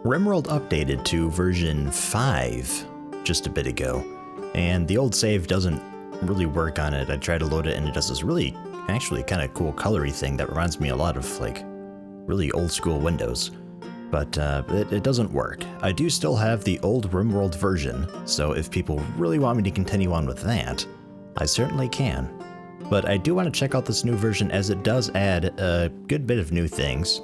Rimworld updated to version 5 just a bit ago, and the old save doesn't really work on it. I tried to load it and it does this really, actually kind of cool colory thing that reminds me a lot of like really old school Windows, but it doesn't work. I do still have the old Rimworld version, so if people really want me to continue on with that, I certainly can. But I do want to check out this new version as it does add a good bit of new things,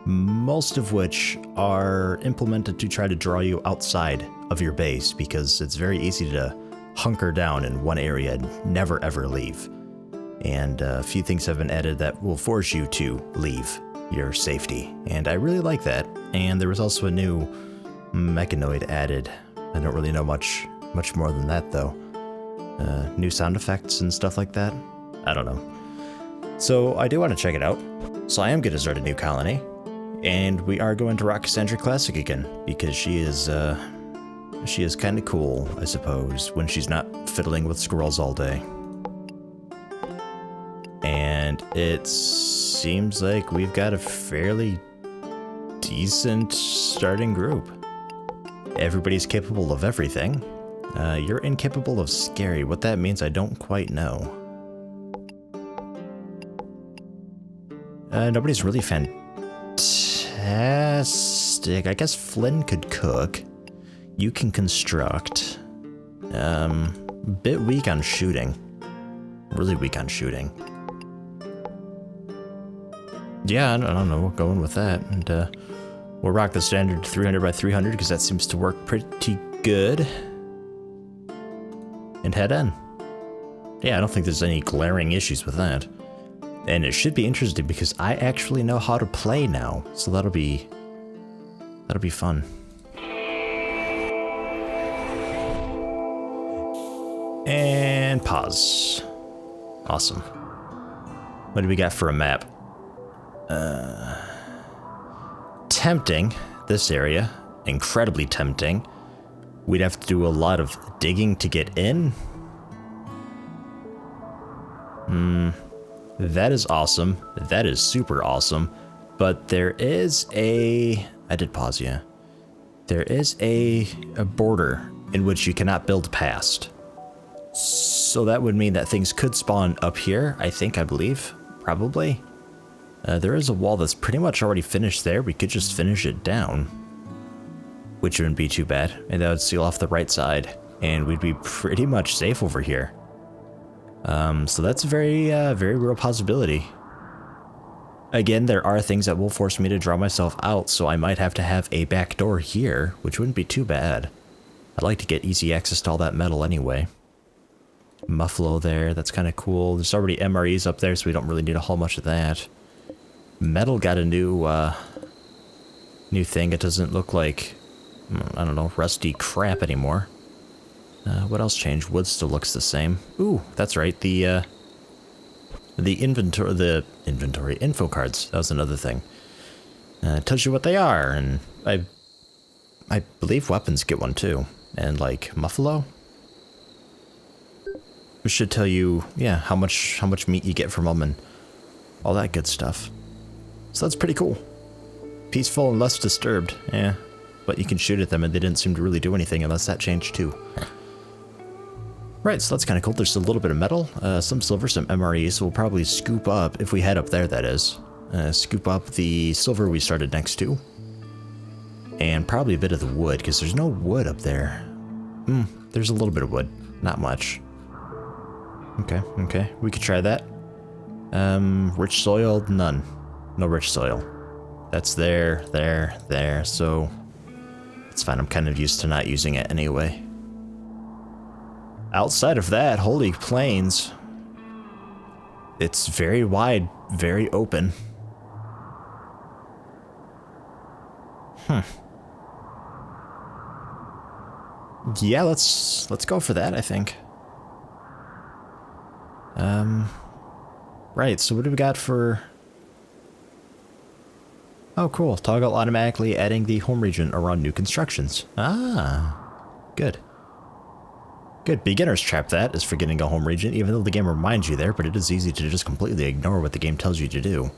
most of which are implemented to try to draw you outside of your base, because it's very easy to hunker down in one area and never ever leave. And a few things have been added that will force you to leave your safety, and I really like that. And there was also a new mechanoid added. I don't really know much more than that though. New sound effects and stuff like that. I don't know. So I do want to check it out. So I am going to start a new colony, and we are going to rock Cassandra Classic again because she is kind of cool, I suppose, when she's not fiddling with squirrels all day. And it seems like we've got a fairly decent starting group. Everybody's capable of everything. You're incapable of scary. What that means, I don't quite know. Nobody's really fantastic. I guess Flynn could cook. You can construct. Bit weak on shooting. Really weak on shooting. Yeah, I don't know. We're going with that. And we'll rock the standard 300 by 300 because that seems to work pretty good. And head in. Yeah, I don't think there's any glaring issues with that. And it should be interesting because I actually know how to play now, so that'll be fun. And pause. Awesome. What do we got for a map? Tempting, this area. Incredibly tempting. We'd have to do a lot of digging to get in. That is awesome. That is super awesome. But there is a... I did pause, yeah. There is a border in which you cannot build past. So that would mean that things could spawn up here, I believe. Probably. There is a wall that's pretty much already finished there. We could just finish it down, which wouldn't be too bad. And that would seal off the right side, and we'd be pretty much safe over here. So that's a very real possibility. Again, there are things that will force me to draw myself out, so I might have to have a back door here, which wouldn't be too bad. I'd like to get easy access to all that metal anyway. Muffalo there, that's kind of cool. There's already MREs up there, so we don't really need a whole much of that. Metal got a new thing. It doesn't look like, I don't know, rusty crap anymore. What else changed? Wood still looks the same. Ooh, that's right. The info cards. That was another thing. It tells you what they are, and I believe weapons get one too. And like Muffalo, which should tell you, yeah, how much meat you get from them and all that good stuff. So that's pretty cool. Peaceful and less disturbed. Yeah, but you can shoot at them and they didn't seem to really do anything unless that changed too. Right, so that's kind of cool. There's a little bit of metal, some silver, some MREs, so we'll probably scoop up, if we head up there, that is, scoop up the silver we started next to. And probably a bit of the wood, because there's no wood up there. There's a little bit of wood, not much. Okay, we could try that. Rich soil, none. No rich soil. That's there, so it's fine. I'm kind of used to not using it anyway. Outside of that, holy plains. It's very wide, very open. Yeah, let's go for that, I think. Right, so what do we got for... Oh, cool. Toggle automatically adding the home region around new constructions. Ah, good. Good. Beginner's trap that is for getting a home region, even though the game reminds you there, but it is easy to just completely ignore what the game tells you to do.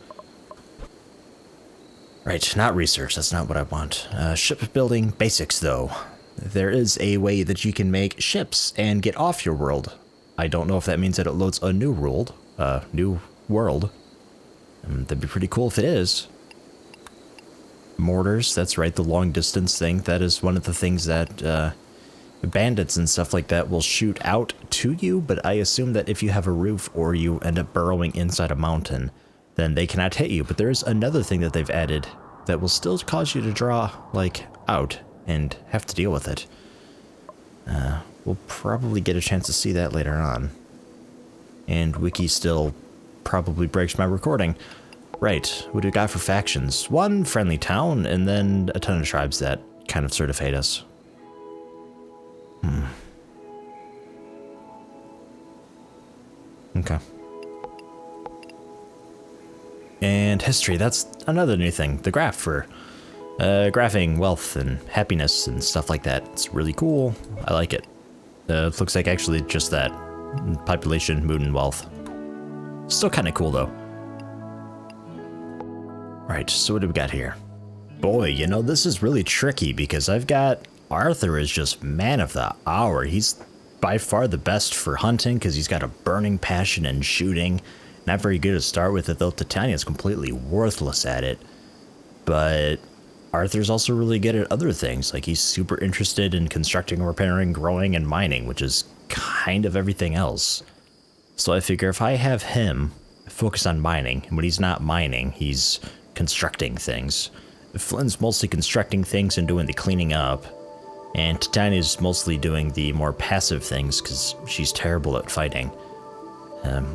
Right, not research, that's not what I want. Shipbuilding basics, though. There is a way that you can make ships and get off your world. I don't know if that means that it loads a new world. That'd be pretty cool if it is. Mortars, that's right, the long distance thing. That is one of the things that bandits and stuff like that will shoot out to you, but I assume that if you have a roof or you end up burrowing inside a mountain, then they cannot hit you. But there's another thing that they've added that will still cause you to draw, like, out and have to deal with it. We'll probably get a chance to see that later on. And Wiki still probably breaks my recording. Right, what do we got for factions? One friendly town, and then a ton of tribes that kind of sort of hate us. Okay. And history, that's another new thing. The graph for graphing wealth and happiness and stuff like that. It's really cool. I like it. It looks like actually just that. Population, mood, and wealth. Still kind of cool, though. Right, so what do we got here? Boy, you know, this is really tricky because I've got Arthur is just man of the hour. He's by far the best for hunting because he's got a burning passion in shooting. Not very good to start with it, though. Titania's completely worthless at it. But Arthur's also really good at other things. Like, he's super interested in constructing, repairing, growing, and mining, which is kind of everything else. So I figure if I have him focus on mining, and when he's not mining, he's constructing things. Flynn's mostly constructing things and doing the cleaning up. And Titania's mostly doing the more passive things because she's terrible at fighting.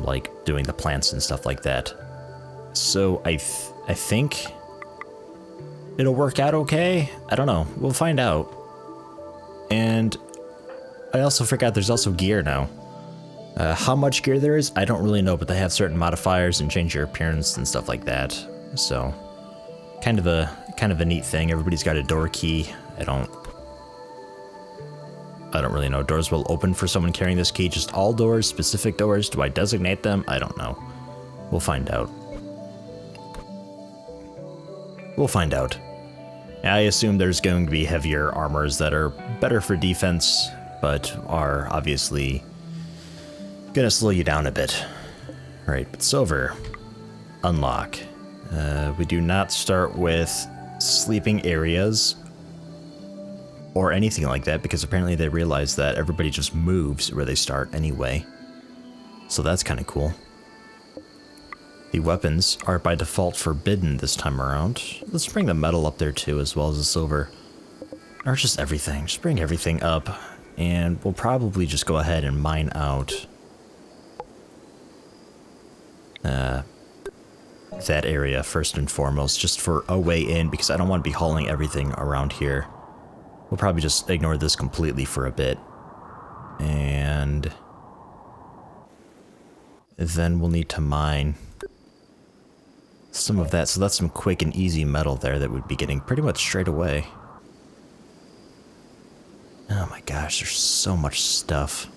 Like doing the plants and stuff like that. So I think it'll work out okay. I don't know. We'll find out. And I also forgot there's also gear now. How much gear there is, I don't really know, but they have certain modifiers and change your appearance and stuff like that. So kind of a neat thing. Everybody's got a door key. I don't really know. Doors will open for someone carrying this key. Just all doors, specific doors. Do I designate them? I don't know. We'll find out. We'll find out. I assume there's going to be heavier armors that are better for defense, but are obviously gonna slow you down a bit. Right, but silver. Unlock. We do not start with sleeping areas or anything like that, because apparently they realize that everybody just moves where they start anyway. So that's kind of cool. The weapons are by default forbidden this time around. Let's bring the metal up there too, as well as the silver. Or just everything. Just bring everything up. And we'll probably just go ahead and mine out that area first and foremost, just for a way in, because I don't want to be hauling everything around here. We'll probably just ignore this completely for a bit. And then we'll need to mine some of that. So that's some quick and easy metal there that we'd be getting pretty much straight away. Oh my gosh, there's so much stuff.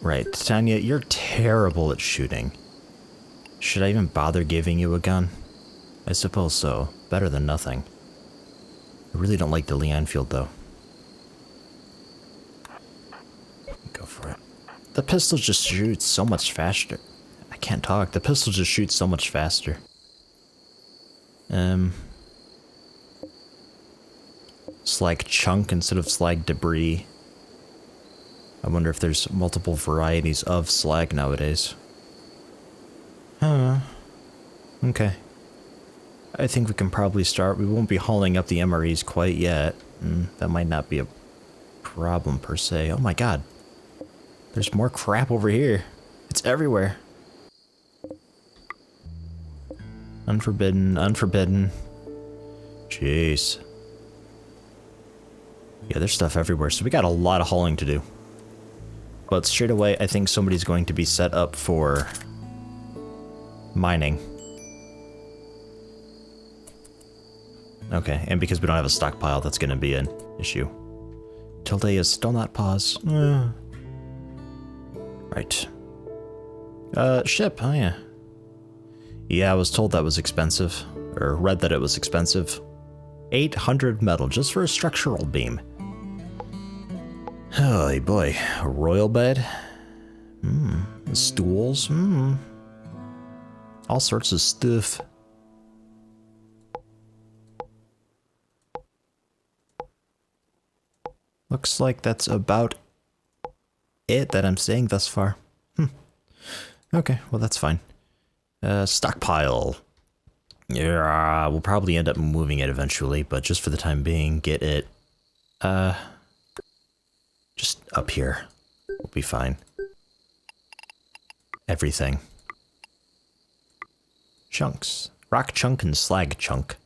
Right, Titania, you're terrible at shooting. Should I even bother giving you a gun? I suppose so. Better than nothing. I really don't like the Lee Enfield, though. Go for it. The pistol just shoots so much faster. I can't talk. The pistol just shoots so much faster. Slag chunk instead of slag debris. I wonder if there's multiple varieties of slag nowadays. Okay. I think we can probably start. We won't be hauling up the MREs quite yet. That might not be a problem per se. Oh my god. There's more crap over here. It's everywhere. Unforbidden, unforbidden. Jeez. Yeah, there's stuff everywhere, so we got a lot of hauling to do. But straight away, I think somebody's going to be set up for mining. Okay, and because we don't have a stockpile, that's going to be an issue. Tilde is still not pause. Right. Ship, oh yeah. Yeah, I was told that was expensive, or read that it was expensive. 800 metal just for a structural beam. Oh boy, a royal bed? Stools? All sorts of stuff. Looks like that's about it that I'm saying thus far. Okay, well that's fine. Stockpile. Yeah, we'll probably end up moving it eventually, but just for the time being, get it, just up here. We'll be fine. Everything. Chunks. Rock chunk and slag chunk.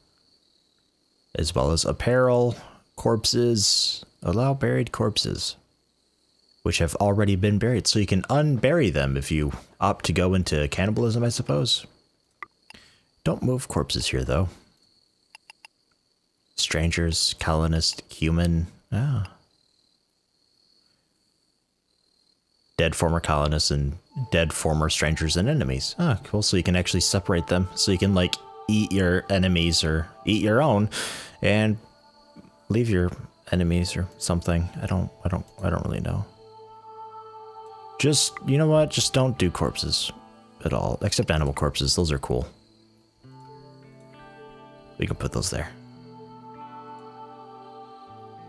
As well as apparel, corpses, allow buried corpses, which have already been buried, so you can unbury them if you opt to go into cannibalism, I suppose. Don't move corpses here, though. Strangers, colonist, human. Dead former colonists and dead former strangers and enemies. Cool. So you can actually separate them. So you can, like, eat your enemies or eat your own and leave your enemies or something. I don't really know. Just, you know what? Just don't do corpses at all. Except animal corpses. Those are cool. We can put those there.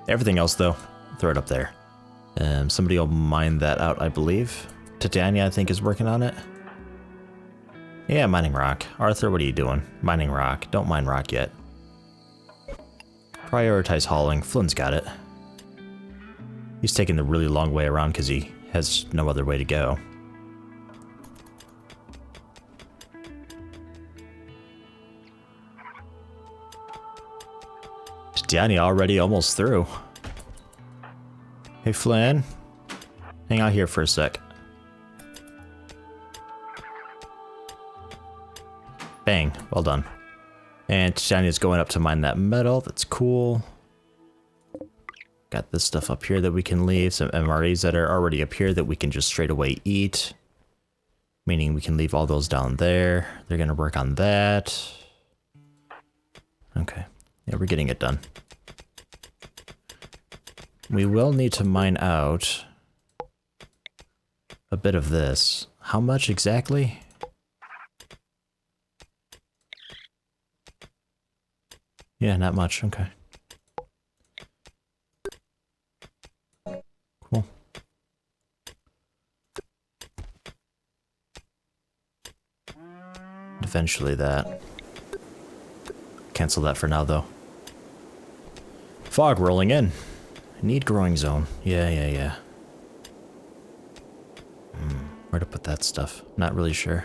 Everything else, though, throw it up there. Somebody will mine that out, I believe. Titania, I think, is working on it. Yeah, mining rock. Arthur, what are you doing? Mining rock. Don't mine rock yet. Prioritize hauling. Flynn's got it. He's taking the really long way around because he has no other way to go. Titania already almost through. Hey, Flynn. Hang out here for a sec. Bang. Well done. And Titania's going up to mine that metal. That's cool. Got this stuff up here that we can leave. Some MREs that are already up here that we can just straight away eat. Meaning we can leave all those down there. They're going to work on that. Okay. Yeah, we're getting it done. We will need to mine out a bit of this. How much exactly? Yeah, not much. Okay. Cool. Eventually that. Cancel that for now, though. Fog rolling in. Need growing zone. Yeah. Where to put that stuff? Not really sure.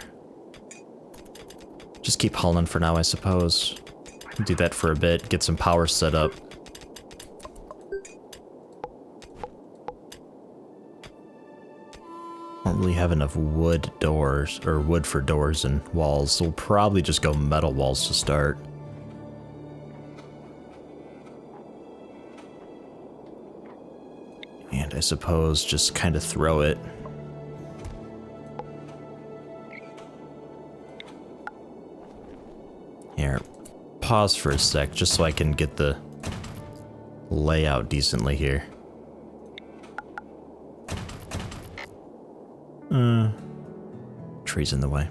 Just keep hauling for now, I suppose. Do that for a bit, get some power set up. Don't really have enough wood doors, or wood for doors and walls, so we'll probably just go metal walls to start. And I suppose just kind of throw it. Here, pause for a sec, just so I can get the layout decently here. Trees in the way.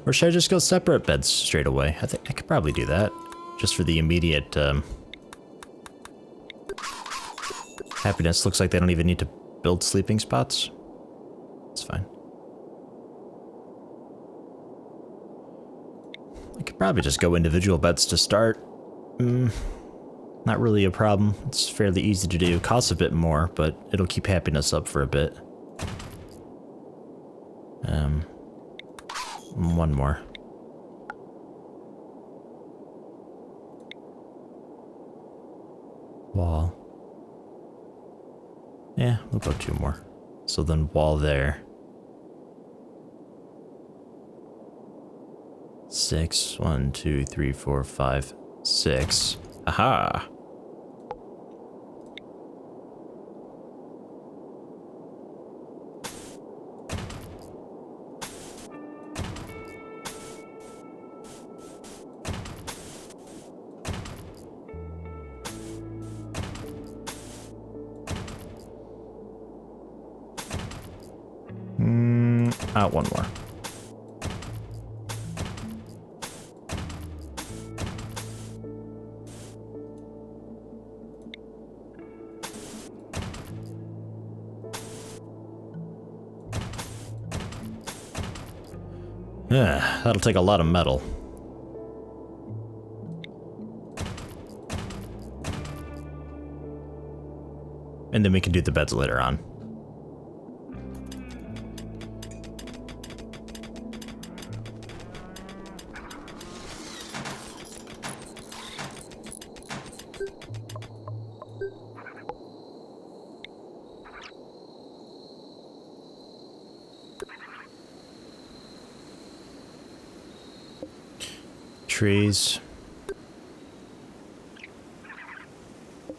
Or should I just go separate beds straight away? I think I could probably do that, just for the immediate happiness. Looks like they don't even need to build sleeping spots. It's fine. I could probably just go individual beds to start. Not really a problem. It's fairly easy to do. Costs a bit more, but it'll keep happiness up for a bit. One more. Wall. Yeah, we'll go 2 more. So then wall there. 6. 1, 2, 3, 4, 5, 6. Aha! One more. Yeah, that'll take a lot of metal. And then we can do the beds later on. Trees.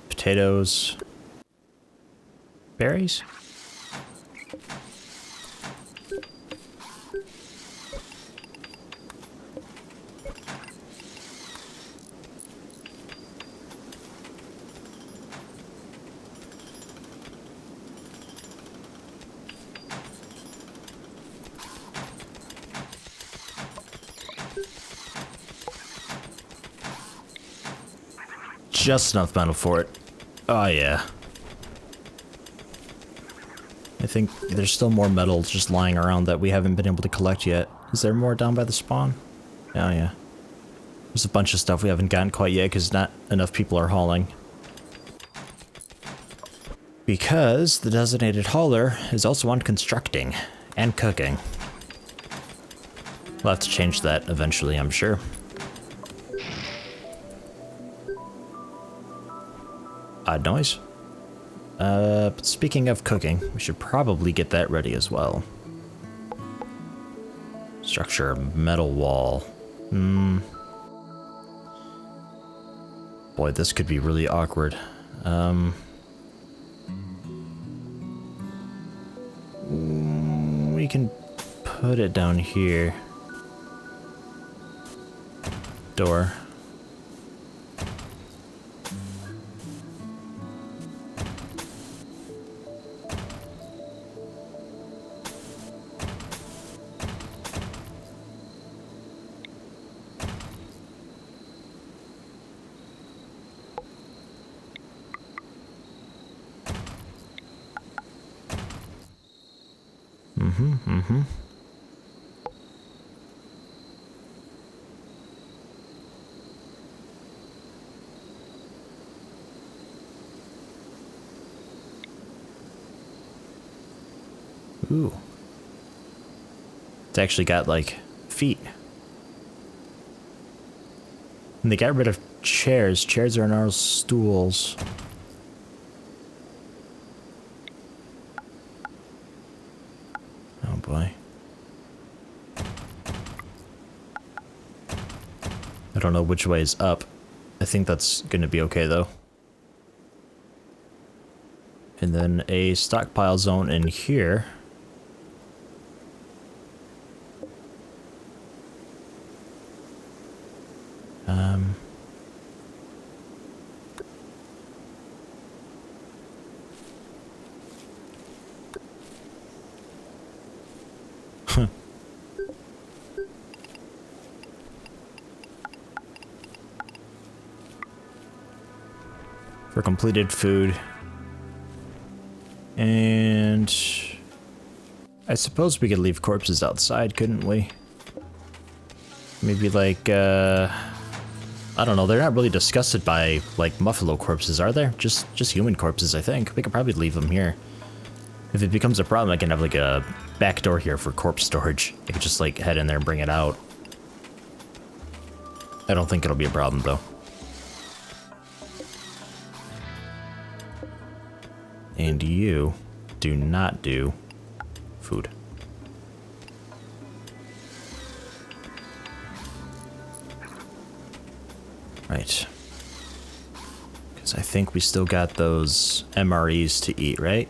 Potatoes. Berries? Just enough metal for it. Oh yeah. I think there's still more metal just lying around that we haven't been able to collect yet. Is there more down by the spawn? Oh yeah. There's a bunch of stuff we haven't gotten quite yet because not enough people are hauling. Because the designated hauler is also on constructing and cooking. We'll have to change that eventually, I'm sure. Odd noise. But speaking of cooking, we should probably get that ready as well. Structure metal wall. Boy, this could be really awkward. We can put it down here. Door. Ooh. It's actually got, like, feet. And they got rid of chairs. Chairs are now stools. Oh boy. I don't know which way is up. I think that's gonna be okay though. And then a stockpile zone in here. For completed food. And I suppose we could leave corpses outside, couldn't we? Maybe like, I don't know, they're not really disgusted by, like, muffalo corpses, are they? Just human corpses, I think. We could probably leave them here. If it becomes a problem, I can have, like, a back door here for corpse storage. I could just, like, head in there and bring it out. I don't think it'll be a problem, though. And you do not do food. Right. Because I think we still got those MREs to eat, right?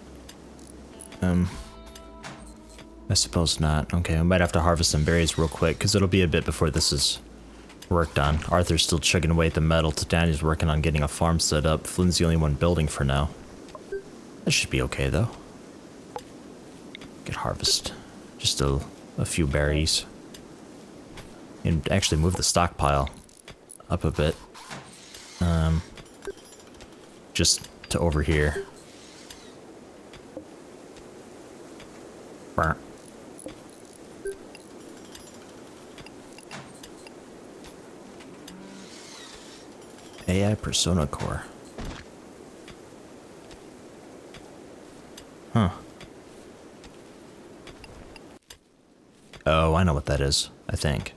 I suppose not. Okay, I might have to harvest some berries real quick, because it'll be a bit before this is worked on. Arthur's still chugging away at the metal. Danny's working on getting a farm set up. Flynn's the only one building for now. That should be okay, though. Get harvest. Just a a few berries. And actually move the stockpile up a bit. Just to over here. Burr. AI Persona Core. Huh. Oh, I know what that is, I think.